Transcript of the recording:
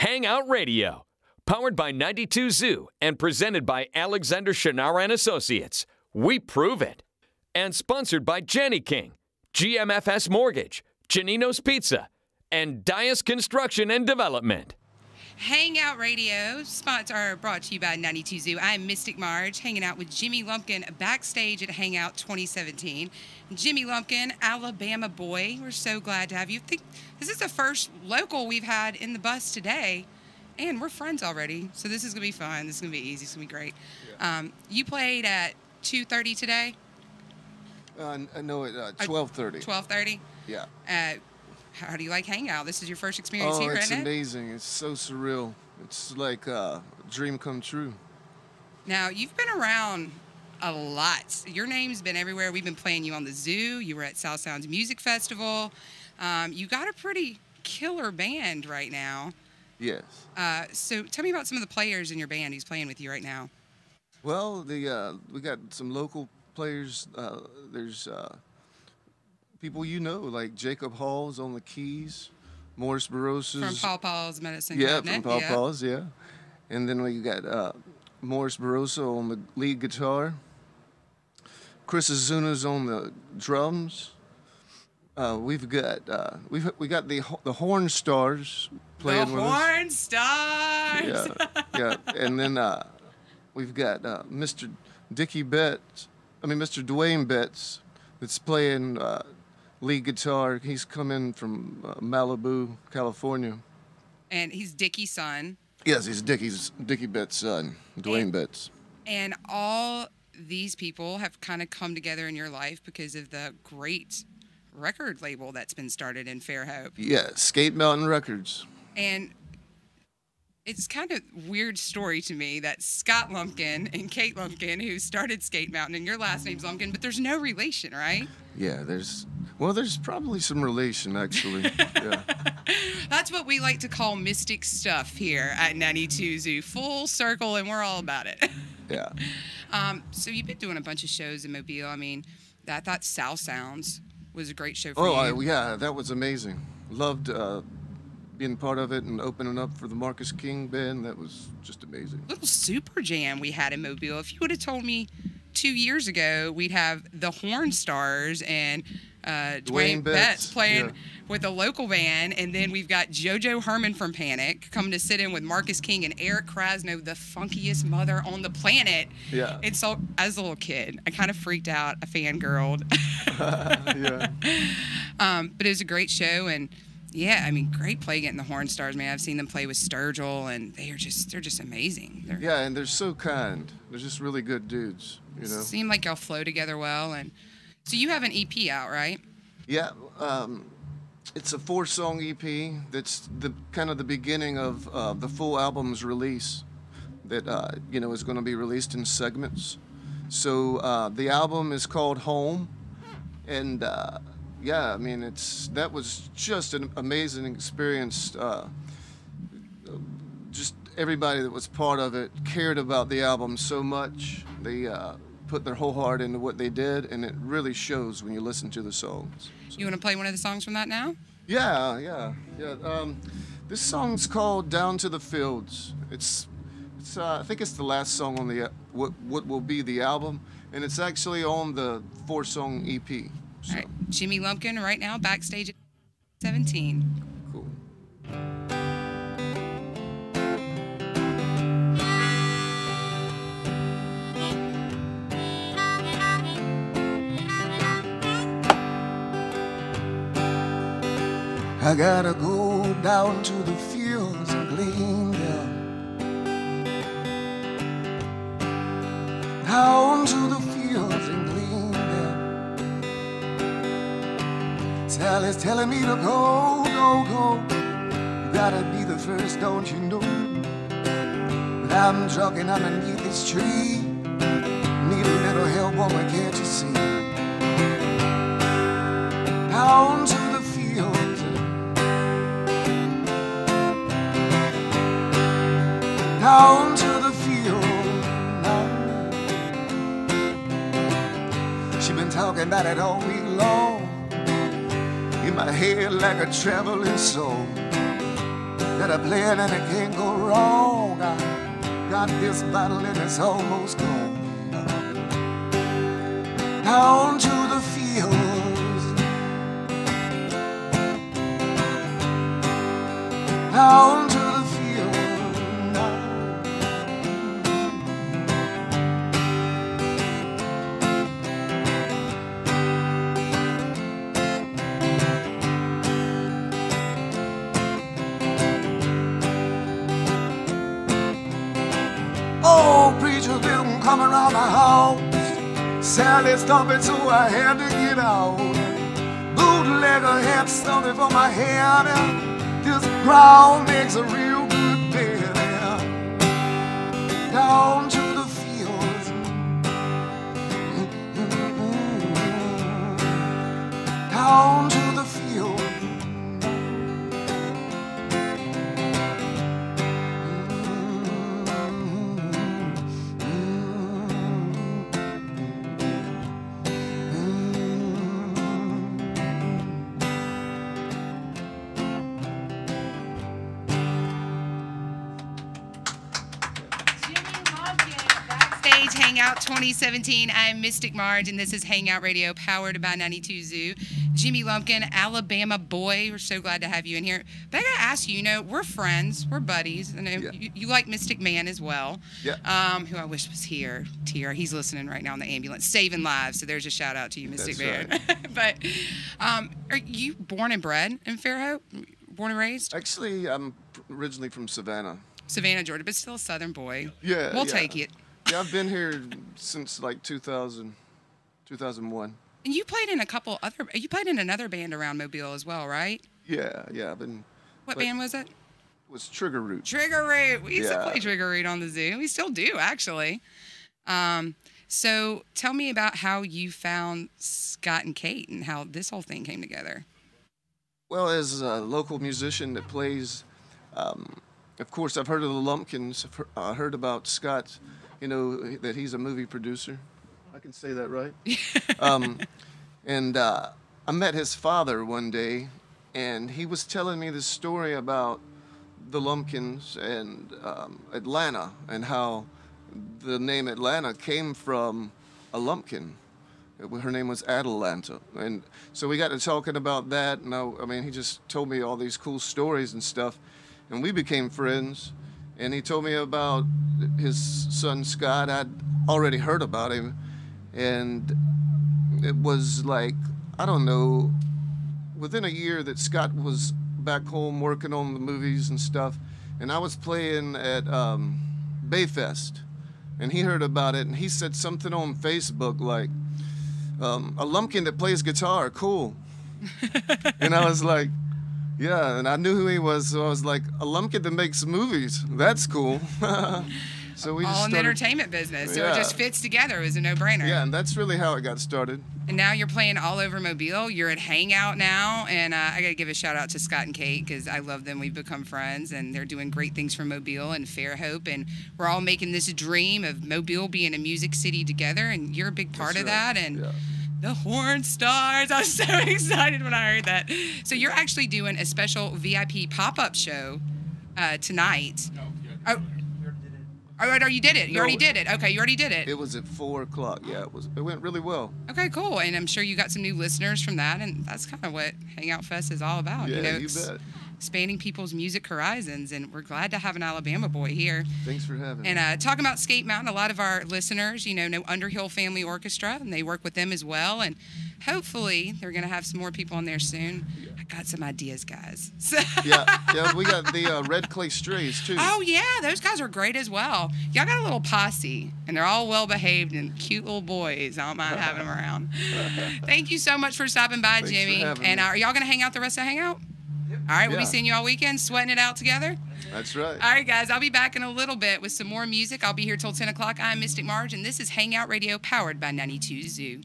Hangout Radio, powered by 92 Zoo and presented by Alexander Shannara and Associates. We prove it. And sponsored by Jenny King, GMFS Mortgage, Janino's Pizza, and Dias Construction and Development. Hangout Radio, brought to you by 92 Zoo. I'm Mystic Marge, hanging out with Jimmy Lumpkin backstage at Hangout 2017. Jimmy Lumpkin, Alabama boy, we're so glad to have you. This is the first local we've had in the bus today, and we're friends already, so this is going to be fun. This is going to be easy. It's going to be great. Yeah. You played at 2:30 today? No, at 12:30. 12:30? Yeah. How do you like Hangout? This is your first experience here, isn't it? Oh, it's amazing. It's so surreal. It's like a dream come true. Now, you've been around a lot. Your name's been everywhere. We've been playing you on the Zoo. You were at South Sounds Music Festival. You got a pretty killer band right now. Yes. So tell me about some of the players in your band who's playing with you right now. Well, we got some local players. There's people you know, like Jacob Hall's on the keys, Morris Barrosa's. From Paul Paul's Medicine Cabinet. Cabinet. From Paul Paul's, yeah. And then we got Morris Barrosa on the lead guitar. Chris Azuna's on the drums. We've got the Horn Stars playing with us. The Horn Stars. Yeah. And then we've got Mr. Dwayne Betts that's playing lead guitar. He's come in from Malibu, California. And he's Dickie's son. Yes, he's Dickie Betts' son, Dwayne Betts. And all these people have kind of come together in your life because of the great record label that's been started in Fairhope. Yeah, Skate Mountain Records. And it's kind of a weird story to me that Scott Lumpkin and Kate Lumpkin, who started Skate Mountain, and your last name's Lumpkin, but there's no relation, right? Yeah, there's probably some relation, actually. Yeah. That's what we like to call mystic stuff here at 92 Zoo. Full circle, and we're all about it. Yeah. So you've been doing a bunch of shows in Mobile. I mean, I thought South Sounds was a great show for you. Yeah, that was amazing. Loved being part of it and opening up for the Marcus King band. That was just amazing. Little super jam we had in Mobile. If you would have told me 2 years ago we'd have the Horn Stars and Dwayne Betts playing with a local band, and then we've got JoJo Herman from Panic coming to sit in with Marcus King and Eric Krasno, the funkiest mother on the planet. Yeah. And so, as a little kid, I kind of freaked out. I fangirled. Yeah. But it was a great show, and yeah, I mean, great play getting the Horn Stars, man. I've seen them play with Sturgill, and they're just amazing. And they're so kind. They're just really good dudes, you know. Seem like y'all flow together well, and so you have an EP out, right? Yeah, it's a 4-song EP. That's the beginning of the full album's release. That is going to be released in segments. So the album is called Home, and yeah, I mean that was just an amazing experience. Just everybody that was part of it cared about the album so much. They put their whole heart into what they did, and it really shows when you listen to the songs. So. You want to play one of the songs from that now? Yeah. This song's called "Down to the Fields." It's I think it's the last song on the what will be the album, and it's actually on the 4-song EP. So. All right, Jimmy Lumpkin right now backstage at 17. Cool. I gotta go down to the fields and glean them. Down to the fields and glean them. Sally's telling me to go. You gotta be the first, don't you know? But I'm jogging underneath this tree. Need a little help, woman, can't you see? Down to the fields. Down to the field now. She been talking about it all week long. In my head like a traveling soul. that I plan and it can't go wrong. I got this bottle and it's almost gone. Down to the fields, down to the field now. Oh, preacher didn't come around the house. Sally stomping, so I had to get out. Bootlegger had something for my head. This ground makes a real good bed. Down to the fields, down to the field. Hangout 2017. I'm Mystic Marge, and this is Hangout Radio, powered by 92 Zoo. Jimmy Lumpkin, Alabama boy. We're so glad to have you in here. But I gotta ask you, we're friends, we're buddies. I know you like Mystic Man as well. Yeah. Who I wish was here. He's listening right now in the ambulance, saving lives. So there's a shout out to you, Mystic Man. Right. But are you born and bred in Fairhope? Born and raised? Actually, I'm originally from Savannah. Savannah, Georgia, but still a Southern boy. Yeah. We'll take it. Yeah, I've been here since like 2001. And you played in you played in another band around Mobile as well, right? Yeah, I've been. What band was it? It was Trigger Root. Trigger Root. We used to play Trigger Root on the Zoo. We still do, actually. So tell me about how you found Scott and Kate and how this whole thing came together. Well, as a local musician that plays, of course, I've heard of the Lumpkins. I heard about Scott. That he's a movie producer. I can say that, right? And I met his father one day, and he was telling me this story about the Lumpkins and Atlanta, and how the name Atlanta came from a Lumpkin. Her name was Atalanta. And so we got to talking about that, and he just told me all these cool stories and stuff, and we became friends. And he told me about his son, Scott. I'd already heard about him. And it was like, I don't know, within a year that Scott was back home working on the movies and stuff. And I was playing at Bayfest. And he heard about it. And he said something on Facebook like, a Lumpkin that plays guitar, cool. And I was like, yeah, and I knew who he was, so I was like, a Lumpkin that makes movies. That's cool. So we all in the entertainment business, so it just fits together. It was a no-brainer. Yeah, and that's really how it got started. And now you're playing all over Mobile. You're at Hangout now, and I got to give a shout-out to Scott and Kate because I love them. We've become friends, and they're doing great things for Mobile and Fairhope, and we're all making this dream of Mobile being a music city together, and you're a big part of that. And the Horn Stars. I was so excited when I heard that. So you're actually doing a special VIP pop-up show tonight. No, you did it. You already did it. Okay, you already did it. It was at 4 o'clock. Yeah, it went really well. Okay, cool. And I'm sure you got some new listeners from that, and that's kind of what Hangout Fest is all about. Yeah, you bet. Expanding people's music horizons, and we're glad to have an Alabama boy here. Thanks for having me. And talking about Skate Mountain, a lot of our listeners, know Underhill Family Orchestra, and they work with them as well. And hopefully, they're going to have some more people on there soon. Yeah. I got some ideas, guys. yeah, we got the Red Clay Strays, too. Oh, yeah, those guys are great as well. Y'all got a little posse, and they're all well-behaved and cute little boys. I don't mind having them around. Thank you so much for stopping by, Thanks Jimmy. For having and me. are y'all going to hang out the rest of Hangout? All right, we'll be seeing you all weekend, sweating it out together. That's right. All right, guys, I'll be back in a little bit with some more music. I'll be here till 10 o'clock. I'm Mystic Marge, and this is Hangout Radio, powered by 92 Zoo.